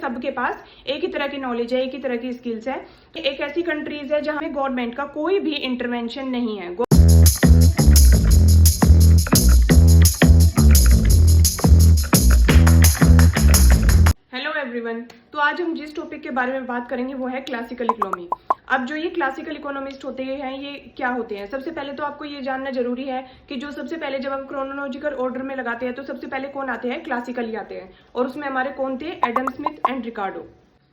सबके पास एक ही तरह की नॉलेज है, एक ही तरह की स्किल्स है। एक ऐसी कंट्रीज है जहां गवर्नमेंट का कोई भी इंटरवेंशन नहीं है। हेलो एवरीवन, तो आज हम जिस टॉपिक के बारे में बात करेंगे वो है क्लासिकल इकोनॉमी। अब जो ये क्लासिकल इकोनॉमिस्ट होते हैं ये क्या होते हैं? सबसे पहले तो आपको ये जानना जरूरी है कि जो सबसे पहले जब हम क्रोनोलॉजिकल ऑर्डर में लगाते हैं तो सबसे पहले कौन आते हैं? क्लासिकल ही आते हैं। और उसमें हमारे कौन थे? एडम स्मिथ एंड रिकार्डो।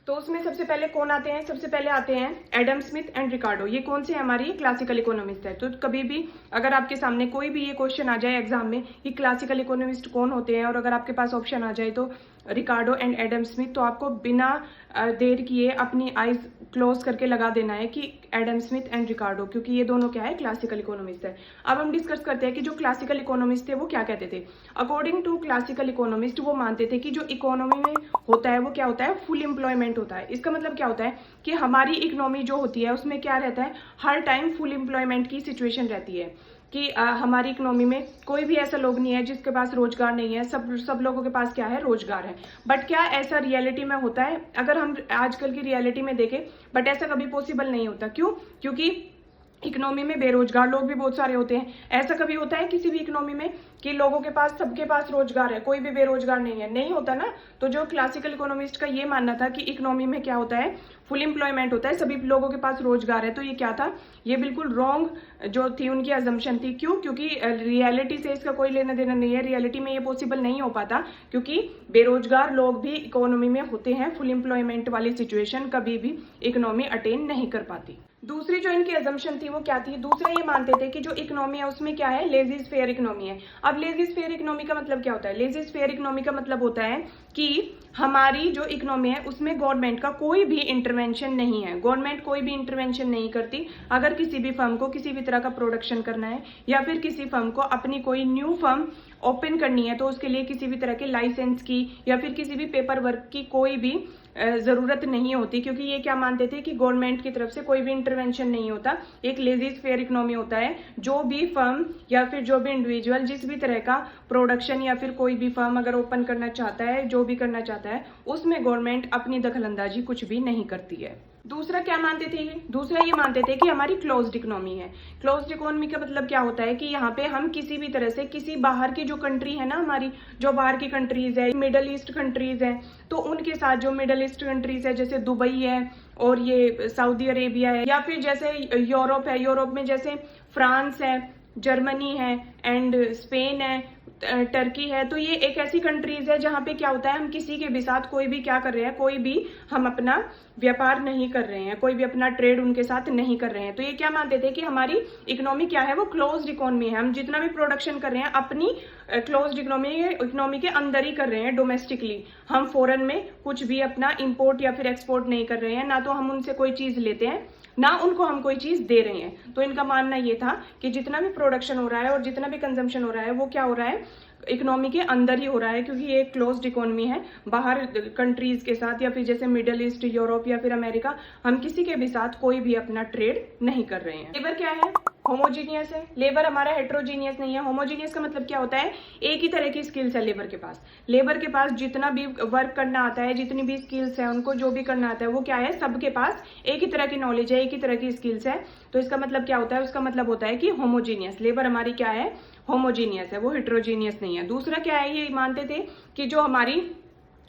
तो उसमें सबसे पहले कौन आते हैं? सबसे पहले आते हैं एडम स्मिथ एंड रिकार्डो। ये कौन से हमारी क्लासिकल इकोनॉमिस्ट है। तो कभी भी अगर आपके सामने कोई भी ये क्वेश्चन आ जाए एग्जाम में कि क्लासिकल इकोनॉमिस्ट कौन होते हैं, और अगर आपके पास ऑप्शन आ जाए तो रिकार्डो एंड एडम स्मिथ, तो आपको बिना देर किए अपनी आईज क्लोज करके लगा देना है कि एडम स्मिथ एंड रिकार्डो, क्योंकि ये दोनों क्या है? क्लासिकल इकोनॉमिस्ट है। अब हम डिस्कस करते हैं कि जो क्लासिकल इकोनॉमिस्ट थे वो क्या कहते थे। अकॉर्डिंग टू क्लासिकल इकोनॉमिस्ट वो मानते थे कि जो इकोनॉमी में होता है वो क्या होता है? फुल एम्प्लॉयमेंट होता है। इसका मतलब क्या होता है कि हमारी इकोनॉमी जो होती है उसमें क्या रहता है? हर टाइम फुल एम्प्लॉयमेंट की सिचुएशन रहती है कि हमारी इकोनॉमी में कोई भी ऐसा लोग नहीं है जिसके पास रोजगार नहीं है। सब लोगों के पास क्या है? रोजगार है। बट क्या ऐसा रियलिटी में होता है? अगर हम आजकल की रियलिटी में देखें, बट ऐसा कभी पॉसिबल नहीं होता। क्यों? क्योंकि इकोनॉमी में बेरोजगार लोग भी बहुत सारे होते हैं। ऐसा कभी होता है किसी भी इकोनॉमी में कि लोगों के पास, सबके पास रोजगार है, कोई भी बेरोजगार नहीं है? नहीं होता ना। तो जो क्लासिकल इकोनॉमिस्ट का ये मानना था कि इकोनॉमी में क्या होता है? फुल एम्प्लॉयमेंट होता है, सभी लोगों के पास रोजगार है। तो ये क्या था? ये बिल्कुल रॉन्ग जो थी उनकी अजम्पशन थी। क्यों? क्योंकि रियलिटी से इसका कोई लेना देना नहीं है। रियलिटी में ये पॉसिबल नहीं हो पाता, क्योंकि बेरोजगार लोग भी इकोनॉमी में होते हैं। फुल एम्प्लॉयमेंट वाली सिचुएशन कभी भी इकोनॉमी अटेन नहीं कर पाती। दूसरी जो इनकी अजम्पशन थी वो क्या थी? दूसरे ये मानते थे कि जो इकोनॉमी है उसमें क्या है? लेजी फेयर इकोनॉमी है। अब लेजी फेयर इकोनॉमी का मतलब क्या होता है? लेजी फेयर इकोनॉमी का मतलब होता है कि हमारी जो इकोनॉमी है उसमें गवर्नमेंट का कोई भी इंटरवेंशन नहीं है। गवर्नमेंट कोई भी इंटरवेंशन नहीं करती। अगर किसी भी फर्म को किसी भी तरह का प्रोडक्शन करना है, या फिर किसी फर्म को अपनी कोई न्यू फर्म ओपन करनी है, तो उसके लिए किसी भी तरह के लाइसेंस की या फिर किसी भी पेपर वर्क की कोई भी जरूरत नहीं होती, क्योंकि ये क्या मानते थे कि गवर्नमेंट की तरफ से कोई भी इंटरवेंशन नहीं होता। एक लेजी फेयर इकोनॉमी होता है। जो भी फर्म या फिर जो भी इंडिविजुअल जिस भी तरह का प्रोडक्शन या फिर कोई भी फर्म अगर ओपन करना चाहता है, जो भी करना चाहता है, उसमें गवर्नमेंट अपनी दखलंदाजी कुछ भी नहीं करती है। दूसरा क्या मानते थे ये? दूसरा ये मानते थे कि हमारी क्लोज्ड इकोनॉमी है। क्लोज्ड इकोनॉमी का मतलब क्या होता है कि यहाँ पे हम किसी भी तरह से किसी बाहर की जो कंट्री है ना, हमारी जो बाहर की कंट्रीज है, मिडल ईस्ट कंट्रीज है, तो उनके साथ जो मिडल ईस्ट कंट्रीज है जैसे दुबई है और ये सऊदी अरेबिया है, या फिर जैसे यूरोप है, यूरोप में जैसे फ्रांस है, जर्मनी है एंड स्पेन है, टर्की है, तो ये एक ऐसी कंट्रीज है जहां पे क्या होता है, हम किसी के भी साथ कोई भी क्या कर रहे हैं, कोई भी हम अपना व्यापार नहीं कर रहे हैं, कोई भी अपना ट्रेड उनके साथ नहीं कर रहे हैं। तो ये क्या मानते थे कि हमारी इकोनॉमी क्या है? वो क्लोज्ड इकोनॉमी है। हम जितना भी प्रोडक्शन कर रहे हैं अपनी क्लोज्ड इकोनॉमी के अंदर ही कर रहे हैं, डोमेस्टिकली। हम फॉरेन में कुछ भी अपना इंपोर्ट या फिर एक्सपोर्ट नहीं कर रहे हैं, ना तो हम उनसे कोई चीज लेते हैं, ना उनको हम कोई चीज दे रहे हैं। तो इनका मानना ये था कि जितना भी प्रोडक्शन हो रहा है और जितना भी कंजम्पशन हो रहा है वो क्या हो रहा है? इकोनॉमी के अंदर ही हो रहा है, क्योंकि ये एक क्लोज्ड इकोनॉमी है। बाहर कंट्रीज के साथ या फिर जैसे मिडल ईस्ट, यूरोप या फिर अमेरिका, हम किसी के भी साथ कोई भी अपना ट्रेड नहीं कर रहे हैं। लेबर क्या है? होमोजीनियस है। लेबर हमारा हेट्रोजीनियस नहीं है। होमोजीनियस का मतलब क्या होता है? एक ही तरह की स्किल्स है लेबर के पास। लेबर के पास जितना भी वर्क करना आता है, जितनी भी स्किल्स है, उनको जो भी करना आता है, वो क्या है? सबके पास एक ही तरह की नॉलेज है, एक ही तरह की स्किल्स है। तो इसका मतलब क्या होता है? उसका मतलब होता है कि होमोजीनियस। लेबर हमारी क्या है? होमोजीनियस है, वो हेट्रोजीनियस नहीं है। दूसरा क्या है? ये मानते थे कि जो हमारी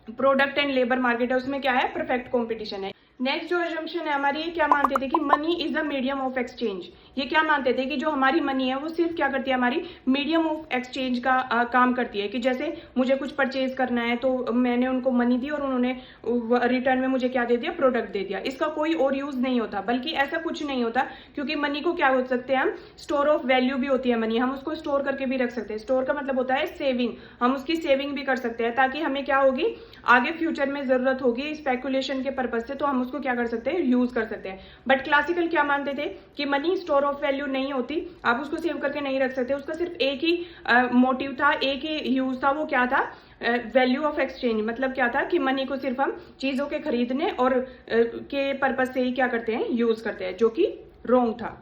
प्रोडक्ट एंड लेबर मार्केट है उसमें क्या है? परफेक्ट कॉम्पिटिशन है। नेक्स्ट जो अजम्पशन है हमारी, ये क्या मानते थे कि money is a medium of exchange. ये क्या मानते थे कि जो हमारी मनी है वो सिर्फ क्या करती है? हमारी मीडियम ऑफ एक्सचेंज का काम करती है। कि जैसे मुझे कुछ परचेज करना है तो मैंने उनको मनी दी और उन्होंने रिटर्न में मुझे क्या दे दिया? प्रोडक्ट दे दिया। इसका कोई और यूज नहीं होता, बल्कि ऐसा कुछ नहीं होता, क्योंकि मनी को क्या हो सकते हैं हम? स्टोर ऑफ वैल्यू भी होती है मनी, हम उसको स्टोर करके भी रख सकते हैं। स्टोर का मतलब होता है सेविंग। हम उसकी सेविंग भी कर सकते हैं, ताकि हमें क्या होगी? आगे फ्यूचर में जरूरत होगी स्पेकुलेशन के पर्पज से, तो हम उसको क्या कर सकते हैं? यूज कर सकते हैं। बट क्लासिकल क्या मानते थे कि मनी स्टोर ऑफ वैल्यू नहीं होती, आप उसको सेव करके नहीं रख सकते। उसका सिर्फ एक ही मोटिव था, एक ही यूज था। वो क्या था? Value of exchange. मतलब क्या था कि मनी को सिर्फ हम चीजों के खरीदने और के पर्पज से ही क्या करते हैं? यूज करते हैं, जो कि रॉन्ग था।